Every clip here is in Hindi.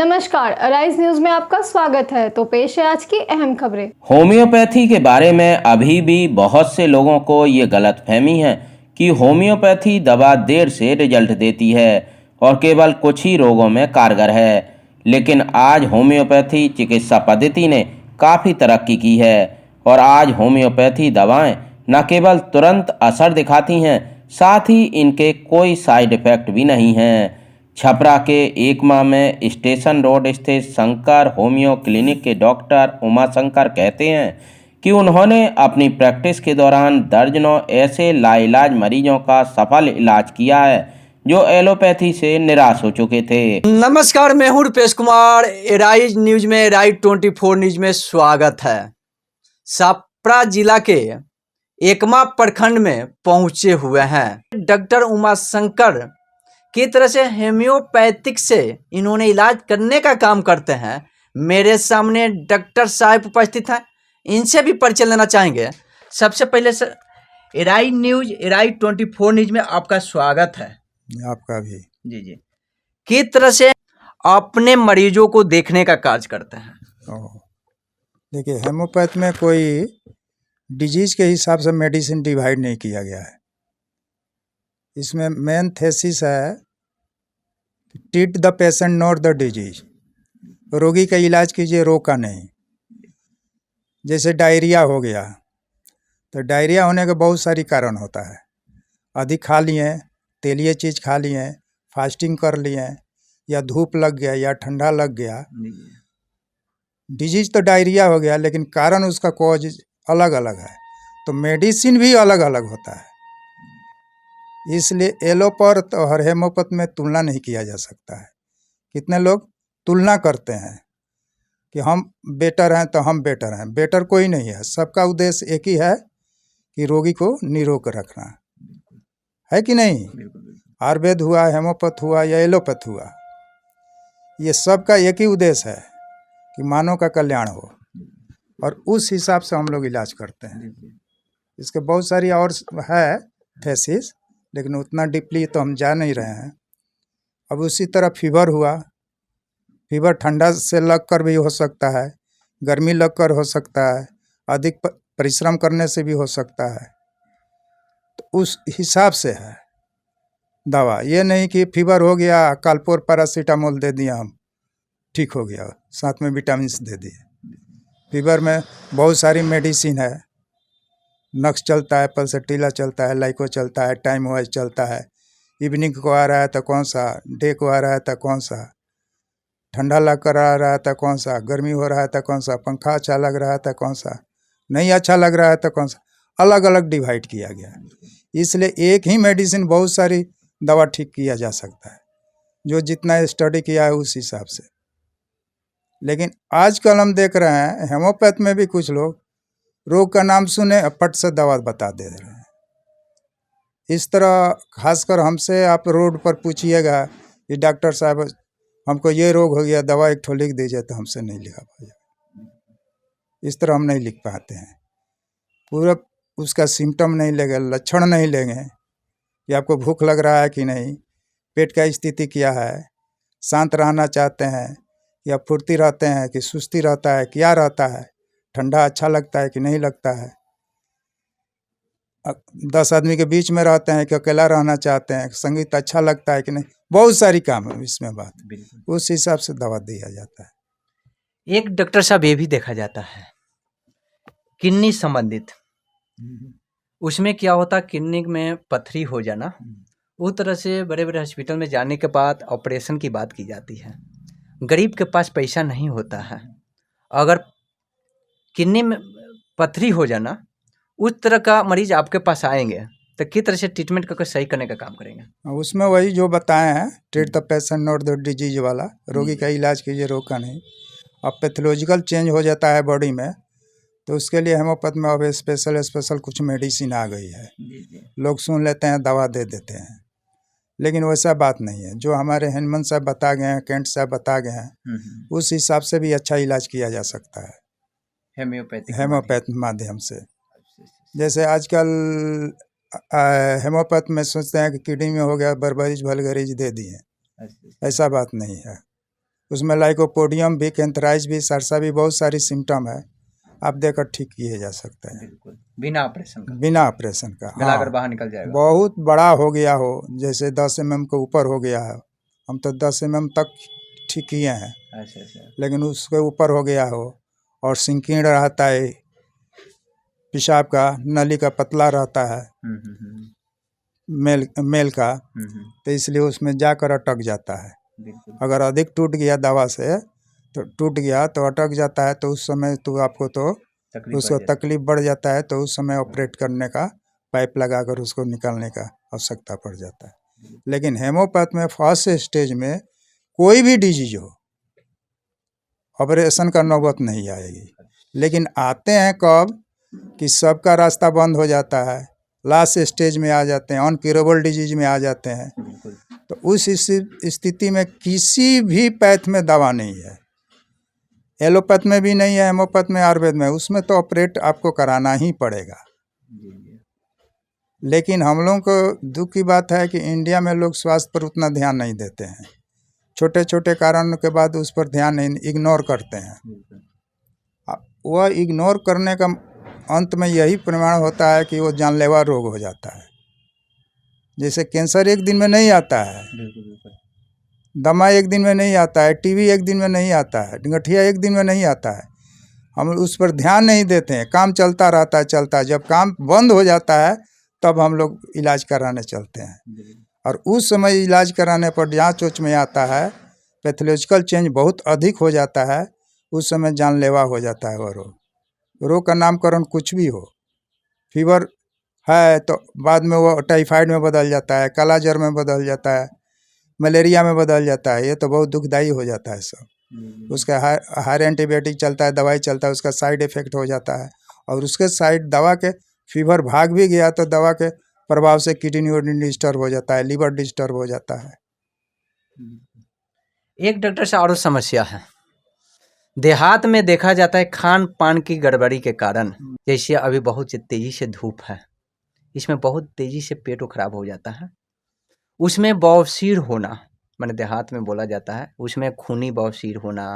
नमस्कार, अराइज न्यूज में आपका स्वागत है। तो पेश है आज की अहम खबरें। होम्योपैथी के बारे में अभी भी बहुत से लोगों को ये गलतफहमी है कि होम्योपैथी दवा देर से रिजल्ट देती है और केवल कुछ ही रोगों में कारगर है। लेकिन आज होम्योपैथी चिकित्सा पद्धति ने काफ़ी तरक्की की है और आज होम्योपैथी दवाएं न केवल तुरंत असर दिखाती हैं, साथ ही इनके कोई साइड इफ़ेक्ट भी नहीं हैं। छपरा के एक माह में स्टेशन रोड स्थित शंकर होम्यो क्लिनिक के डॉक्टर उमाशंकर कहते हैं कि उन्होंने अपनी प्रैक्टिस के दौरान दर्जनों ऐसे लाइलाज मरीजों का सफल इलाज किया है जो एलोपैथी से निराश हो चुके थे। नमस्कार, मैं हूं रुपेश कुमार। एराइज न्यूज में एराइज 24 न्यूज में स्वागत है। छपरा जिला के एकमा प्रखंड में पहुंचे हुए हैं डॉक्टर उमाशंकर। की तरह से होम्योपैथिक से इन्होंने इलाज करने का काम करते हैं। मेरे सामने डॉक्टर साहब उपस्थित हैं, इनसे भी परिचय लेना चाहेंगे। सबसे पहले sir, arise news arise 24 news में आपका स्वागत है। आपका भी। जी जी। किस तरह से अपने मरीजों को देखने का कार्य करते हैं? देखिए, हेमोपैथ में कोई डिजीज के हिसाब से मेडिसिन डिवाइड नहीं किया गया है। इसमें मेन थेसिस है treat the patient not the disease. रोगी का इलाज कीजिए, रोग का नहीं। जैसे डायरिया हो गया, तो डायरिया होने के बहुत सारी कारण होता है। अधिक खा लिए, तेलीय चीज़ खा लिए, फास्टिंग कर लिए, या धूप लग गया या ठंडा लग गया। डिजीज तो डायरिया हो गया, लेकिन कारण उसका कॉज अलग अलग है, तो मेडिसिन भी अलग अलग होता है। इसलिए एलोपैथ और हेमोपैथ में तुलना नहीं किया जा सकता है। कितने लोग तुलना करते हैं कि हम बेटर हैं तो हम बेटर हैं। बेटर कोई नहीं है, सबका उद्देश्य एक ही है कि रोगी को निरोग रखना है कि नहीं। आयुर्वेद हुआ, हेमोपैथ हुआ या एलोपैथ हुआ, ये सबका एक ही उद्देश्य है कि मानव का कल्याण हो, और उस हिसाब से हम लोग इलाज करते हैं। इसके बहुत सारी और है थेसिस, लेकिन उतना डीपली तो हम जा नहीं रहे हैं। अब उसी तरह फीवर हुआ, फीवर ठंडा से लग कर भी हो सकता है, गर्मी लग कर हो सकता है, अधिक परिश्रम करने से भी हो सकता है। तो उस हिसाब से है दवा। ये नहीं कि फीवर हो गया, कालपोर पैरासीटामोल दे दिया, हम ठीक हो गया, साथ में विटामिन दे दिए। फीवर में बहुत सारी मेडिसिन है। नक्स चलता है, पल्सटीला चलता है, लाइको चलता है, टाइम वाइज चलता है। इवनिंग को आ रहा है तो कौन सा, डे को आ रहा है तो कौन सा, ठंडा लग कर आ रहा है तो कौन सा, गर्मी हो रहा है तो कौन सा, पंखा अच्छा लग रहा है तो कौन सा, नहीं अच्छा लग रहा है तो कौन सा, अलग अलग डिवाइड किया गया। इसलिए एक ही मेडिसिन बहुत सारी दवा ठीक किया जा सकता है, जो जितना स्टडी किया है उस हिसाब से। लेकिन आजकल हम देख रहे हैं हेमोपैथ में भी कुछ लोग रोग का नाम सुने पट से दवा बता दे रहे हैं। इस तरह खासकर हमसे आप रोड पर पूछिएगा कि डॉक्टर साहब हमको ये रोग हो गया, दवा एक ठो लिख दीजिए, तो हमसे नहीं लिखा पाएगा। इस तरह हम नहीं लिख पाते हैं। पूरा उसका सिम्टम नहीं लेंगे, लक्षण नहीं लेंगे कि आपको भूख लग रहा है कि नहीं, पेट का स्थिति क्या है, शांत रहना चाहते हैं या फुर्ती रहते हैं कि सुस्ती रहता है, क्या रहता है, ठंडा अच्छा लगता है कि नहीं लगता है, 10 आदमी के बीच में रहते हैं कि अकेला रहना चाहते हैं, संगीत अच्छा लगता है कि नहीं, बहुत सारी काम है इसमें बात। उस हिसाब से दवा दिया जाता है। एक डॉक्टर साहब ये भी देखा जाता है किडनी संबंधित, उसमें क्या होता, किडनी में पथरी हो जाना, उस तरह से बड़े बड़े हॉस्पिटल में जाने के बाद ऑपरेशन की बात की जाती है। गरीब के पास पैसा नहीं होता है, अगर किडनी में पथरी हो जाना, उस तरह का मरीज आपके पास आएंगे तो किस तरह से ट्रीटमेंट करके सही करने का काम करेंगे? उसमें वही जो बताए हैं, treat the patient not the disease वाला, रोगी का इलाज कीजिए, रोग का नहीं। अब पैथोलॉजिकल चेंज हो जाता है बॉडी में, तो उसके लिए हेमोपैथ में अब स्पेशल कुछ मेडिसिन आ गई है। लोग सुन लेते हैं, दवा दे देते हैं, लेकिन वैसा बात नहीं है। जो हमारे हेनमन साहब बता गए हैं, केंट साहब बता गए हैं, उस हिसाब से भी अच्छा इलाज किया जा सकता है हेमोपैथ माध्यम से। जैसे आजकल हेमोपैथ में सोचते हैं कि किडनी में हो गया, बर्बरीज भलगरीज दे दिए, ऐसा बात नहीं है। उसमें लाइकोपोडियम भी, कैंथराइज भी, सरसा भी, बहुत सारी सिम्टम है, आप देकर ठीक किए जा सकते हैं बिल्कुल बिना ऑपरेशन का, बिना ऑपरेशन का। मिलाकर हाँ, बाहर निकल जाएगा। बहुत बड़ा हो गया हो, जैसे 10 mm के ऊपर हो गया है, हम तो 10 mm तक ठीक किए हैं, अच्छा अच्छा। लेकिन उसके ऊपर हो गया हो और संकीर्ण रहता है, पेशाब का नली का पतला रहता है, मेल का, तो इसलिए उसमें जाकर अटक जाता है। बिल्कुल अगर अधिक टूट गया दवा से, तो टूट गया तो अटक जाता है, तो उस समय तो आपको तो उसको तकलीफ बढ़ जाता है, तो उस समय ऑपरेट करने का, पाइप लगाकर उसको निकालने का आवश्यकता पड़ जाता है। लेकिन हेमोपैथ में फर्स्ट स्टेज में कोई भी डिजीज हो, ऑपरेशन का नौबत नहीं आएगी। लेकिन आते हैं कब कि सबका रास्ता बंद हो जाता है, लास्ट स्टेज में आ जाते हैं, अनक्यूरेबल डिजीज में आ जाते हैं, तो उस स्थिति में किसी भी पैथ में दवा नहीं है, एलोपैथ में भी नहीं है, हेमोपैथ में, आयुर्वेद में, उसमें तो ऑपरेट आपको कराना ही पड़ेगा। लेकिन हम लोगों को दुख की बात है कि इंडिया में लोग स्वास्थ्य पर उतना ध्यान नहीं देते हैं, छोटे छोटे कारणों के बाद उस पर ध्यान नहीं, इग्नोर करते हैं। वह इग्नोर करने का अंत में यही प्रमाण होता है कि वो जानलेवा रोग हो जाता है। जैसे कैंसर एक दिन में नहीं आता है, दमा एक दिन में नहीं आता है, टीबी एक दिन में नहीं आता है, गठिया एक दिन में नहीं आता है, हम उस पर ध्यान नहीं देते हैं, काम चलता रहता है, चलता है, जब काम बंद हो जाता है तब हम लोग इलाज कराने चलते हैं। और उस समय इलाज कराने पर जांच ओच में आता है, पैथोलॉजिकल चेंज बहुत अधिक हो जाता है, उस समय जानलेवा हो जाता है वह रोग का नामकरण कुछ भी हो। फीवर है तो बाद में वो टाइफाइड में बदल जाता है, काला जर में बदल जाता है, मलेरिया में बदल जाता है, ये तो बहुत दुखदाई हो जाता है सब। उसका हायर एंटीबायोटिक चलता है, दवाई चलता है, उसका साइड इफेक्ट हो जाता है, और उसके साइड दवा के फीवर भाग भी गया तो दवा के प्रभाव से किडनी वडनी डिस्टर्ब हो जाता है, लिवर डिस्टर्ब हो जाता है। एक डॉक्टर से और समस्या है, देहात में देखा जाता है खान पान की गड़बड़ी के कारण, जैसे अभी बहुत तेजी से धूप है, इसमें बहुत तेजी से पेट खराब हो जाता है, उसमें बवासीर होना, मैंने देहात में बोला जाता है, उसमें खूनी बवासीर होना,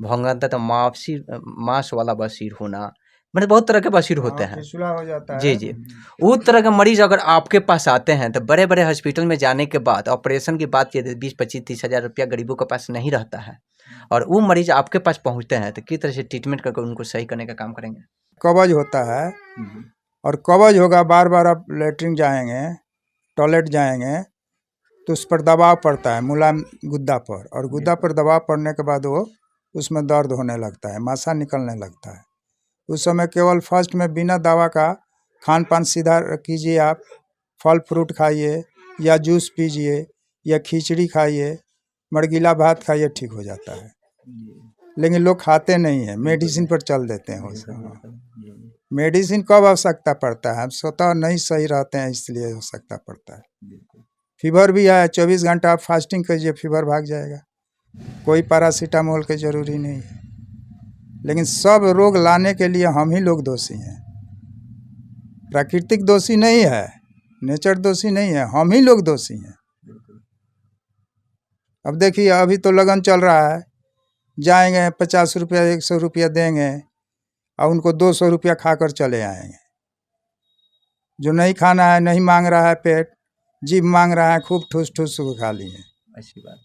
भंगता तो मांस वाला बवासीर होना, मैंने बहुत तरह के बवासीर होते हैं। फिसुला हो जाता है। जी जी, उस तरह के मरीज अगर आपके पास आते हैं तो बड़े बड़े हॉस्पिटल में जाने के बाद ऑपरेशन की बात किए 20-25-30 हज़ार रुपया गरीबों के पास नहीं रहता है, और वो मरीज आपके पास पहुंचते हैं तो किस तरह से ट्रीटमेंट करके उनको सही करने का काम करेंगे? कब्ज होता है, और कब्ज होगा, बार बार आप लेटरिन जाएंगे, टॉयलेट जाएंगे, तो उस पर दबाव पड़ता है, मुलायम गुद्दा पर, और गुद्दा पर दबाव पड़ने के बाद वो उसमें दर्द होने लगता है, मासा निकलने लगता है। उस समय केवल फर्स्ट में बिना दवा का खान पान सीधा कीजिए, आप फल फ्रूट खाइए, या जूस पीजिए, या खिचड़ी खाइए, मड़गीला भात खाइए, ठीक हो जाता है। लेकिन लोग खाते नहीं हैं, मेडिसिन पर चल देते हैं। मेडिसिन कब आवश्यकता पड़ता है, हम स्वतः नहीं सही रहते हैं, इसलिए आवश्यकता पड़ता है। फीवर भी है, 24 घंटा आप फास्टिंग कीजिए, फीवर भाग जाएगा, कोई पैरासीटामोल की जरूरी नहीं है। लेकिन सब रोग लाने के लिए हम ही लोग दोषी हैं, प्राकृतिक दोषी नहीं है, नेचर दोषी नहीं है, हम ही लोग दोषी हैं। अब देखिए अभी तो लगन चल रहा है, जाएंगे 50 रुपया 100 रुपया देंगे और उनको 200 रुपया खाकर चले आएंगे। जो नहीं खाना है, नहीं मांग रहा है पेट, जीभ मांग रहा है, खूब ठूस ठूस को खा लिए। अच्छी बात,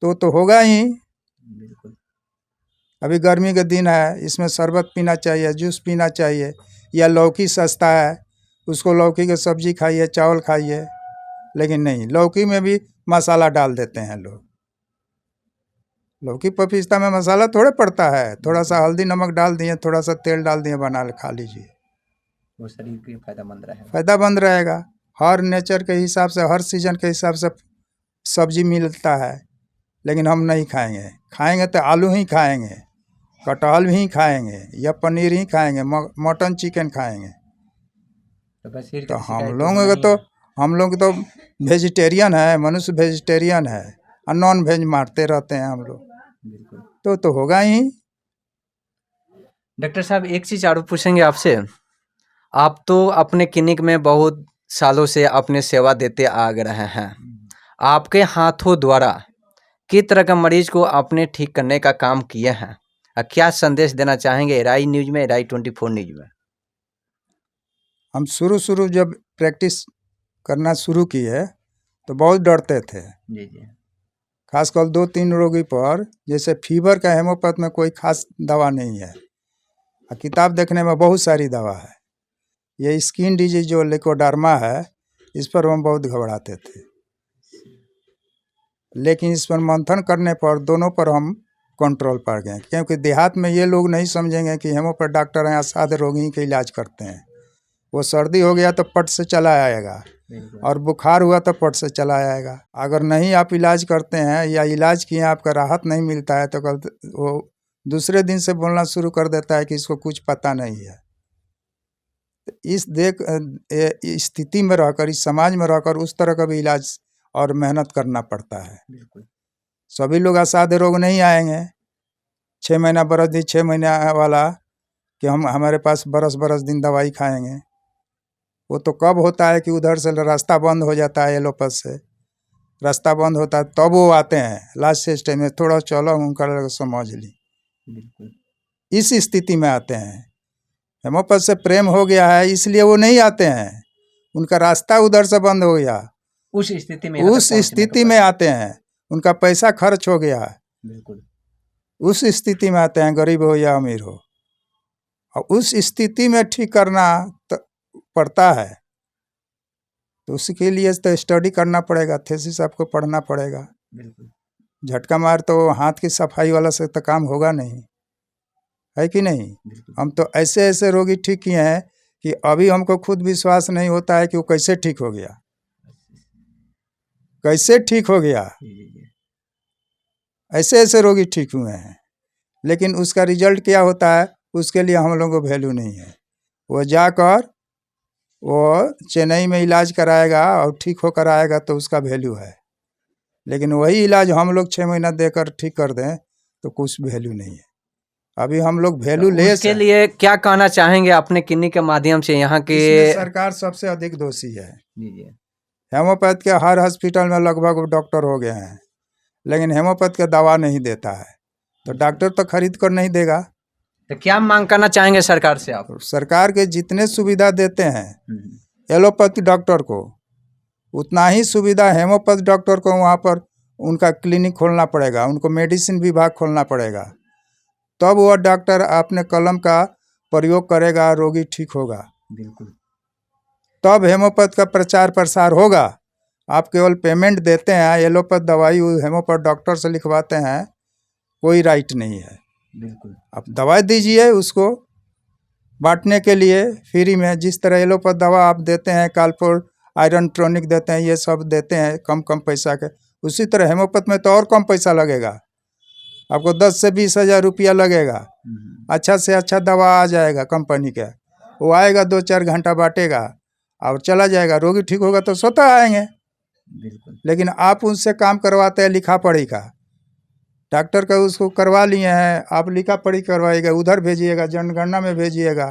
तो होगा ही। बिल्कुल। अभी गर्मी का दिन है, इसमें शरबत पीना चाहिए, जूस पीना चाहिए, या लौकी सस्ता है, उसको लौकी की सब्जी खाइए, चावल खाइए। लेकिन नहीं, लौकी में भी मसाला डाल देते हैं लोग। लौकी पपीता में मसाला थोड़े पड़ता है, थोड़ा सा हल्दी नमक डाल दिए, थोड़ा सा तेल डाल दिए, बना खा लीजिए, वो शरीर के फायदेमंद रहेगा, फायदेमंद रहेगा। हर नेचर के हिसाब से, हर सीजन के हिसाब से सब्जी मिलता है, लेकिन हम नहीं खाएंगे। खाएंगे तो आलू ही खाएंगे, कटहल भी खाएंगे, या पनीर ही खाएंगे, मटन चिकन खाएंगे। तो हम लोग तो वेजिटेरियन है, मनुष्य वेजिटेरियन है, और नॉन वेज मारते रहते हैं हम लोग, तो होगा ही। डॉक्टर साहब एक चीज़ और पूछेंगे आपसे, आप तो अपने क्लिनिक में बहुत सालों से अपने सेवा देते आ रहे हैं, आपके हाथों द्वारा किस तरह का मरीज को आपने ठीक करने का काम किए हैं और क्या संदेश देना चाहेंगे राई न्यूज में, राई 24 न्यूज में? हम शुरू जब प्रैक्टिस करना शुरू किए तो बहुत डरते थे। जी जी। खासकर 2-3 रोगी पर, जैसे फीवर का हेमोपैथ में कोई खास दवा नहीं है और किताब देखने में बहुत सारी दवा है। ये स्किन डिजीज जो लिकोडर्मा है, इस पर हम बहुत घबराते थे, लेकिन इस पर मंथन करने पर दोनों पर हम कंट्रोल पा गए। क्योंकि देहात में ये लोग नहीं समझेंगे कि हेमोपैथ डॉक्टर हैं असाध्य रोगी के इलाज करते हैं। वो सर्दी हो गया तो पट से चला आएगा और बुखार हुआ तो पट से चला आएगा। अगर नहीं आप इलाज करते हैं या इलाज किए आपका राहत नहीं मिलता है तो कल वो दूसरे दिन से बोलना शुरू कर देता है कि इसको कुछ पता नहीं है। इस स्थिति में रहकर, इस समाज में रहकर उस तरह का भी इलाज और मेहनत करना पड़ता है। सभी लोग असाध्य रोग नहीं आएंगे। 6 महीना बरस दिन 6 महीना वाला कि हमारे पास बरस दिन दवाई खाएंगे, वो तो कब होता है कि उधर से रास्ता बंद हो जाता है, एलोपैथ से रास्ता बंद होता है तब वो आते हैं लास्ट स्टेज में, थोड़ा चलो उनका समझ ली, इस स्थिति में आते हैं। हेमोपैथ से प्रेम हो गया है इसलिए वो नहीं आते हैं, उनका रास्ता उधर से बंद हो गया, उस स्थिति में आते हैं, उनका पैसा खर्च हो गया, उस स्थिति में आते हैं, गरीब हो या अमीर हो। और उस स्थिति में ठीक करना पड़ता है, तो उसके लिए तो स्टडी करना पड़ेगा, थीसिस आपको पढ़ना पड़ेगा। झटका मार तो हाथ की सफाई वाला से तो काम होगा नहीं, है कि नहीं। हम तो ऐसे रोगी ठीक किए हैं कि अभी हमको खुद विश्वास नहीं होता है कि वो कैसे ठीक हो गया, कैसे ठीक हो गया। ऐसे रोगी ठीक हुए हैं, लेकिन उसका रिजल्ट क्या होता है उसके लिए हम लोगों को वैल्यू नहीं है। वो जाकर वो चेन्नई में इलाज कराएगा और ठीक होकर आएगा तो उसका वैल्यू है, लेकिन वही इलाज हम लोग 6 महीना देकर ठीक कर दें तो कुछ वैल्यू नहीं है। अभी हम लोग वैल्यू लेस के लिए क्या कहना चाहेंगे अपने क्लिनिक के माध्यम से? यहाँ के सरकार सबसे अधिक दोषी है। हेमोपैथ के हर हॉस्पिटल में लगभग डॉक्टर हो गए हैं, लेकिन हेमोपैथ का दवा नहीं देता है, तो डॉक्टर तो खरीद कर नहीं देगा। तो क्या मांग करना चाहेंगे सरकार से आप? सरकार के जितने सुविधा देते हैं एलोपैथी डॉक्टर को, उतना ही सुविधा हेमोपैथ डॉक्टर को वहाँ पर उनका क्लिनिक खोलना पड़ेगा, उनको मेडिसिन विभाग खोलना पड़ेगा, तब वह डॉक्टर अपने कलम का प्रयोग करेगा, रोगी ठीक होगा। बिल्कुल, तब हेमोपैथ का प्रचार प्रसार होगा। आप केवल पेमेंट देते हैं, एलोपैथ दवाई हेमोपैथ डॉक्टर से लिखवाते हैं, कोई राइट नहीं है। बिल्कुल, आप दवाई दीजिए उसको बांटने के लिए फ्री में, जिस तरह एलोपैथ दवा आप देते हैं, कालपोर आयरन टॉनिक देते हैं, ये सब देते हैं कम पैसा के, उसी तरह हेमोपैथ में तो और कम पैसा लगेगा, आपको 10 से 20 हज़ार रुपया लगेगा। अच्छा से अच्छा दवा आ जाएगा कंपनी का, वो आएगा 2-4 घंटा बांटेगा और चला जाएगा, रोगी ठीक होगा तो स्वतः आएंगे। बिल्कुल, लेकिन आप उनसे काम करवाते हैं लिखा पढ़ी का, डॉक्टर का उसको करवा लिए हैं, आप लिखा पढ़ी करवाइएगा, उधर भेजिएगा, जनगणना में भेजिएगा,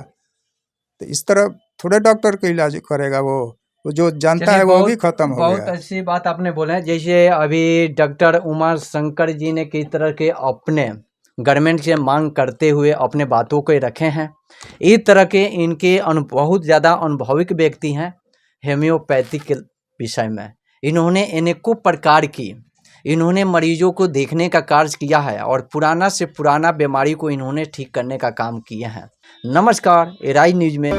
तो इस तरह थोड़े डॉक्टर का इलाज करेगा। वो जो जानता है वो भी खत्म हो गया। बहुत अच्छी बात आपने बोला है। जैसे अभी डॉक्टर उमा शंकर जी ने किस तरह के अपने गवर्नमेंट से मांग करते हुए अपने बातों को रखे हैं, इस तरह के इनके बहुत ज़्यादा अनुभविक व्यक्ति हैं हेम्योपैथी के विषय में। इन्होंने अनेकों प्रकार की इन्होंने मरीजों को देखने का कार्य किया है और पुराना से पुराना बीमारी को इन्होंने ठीक करने का काम किया है। नमस्कार, राई न्यूज में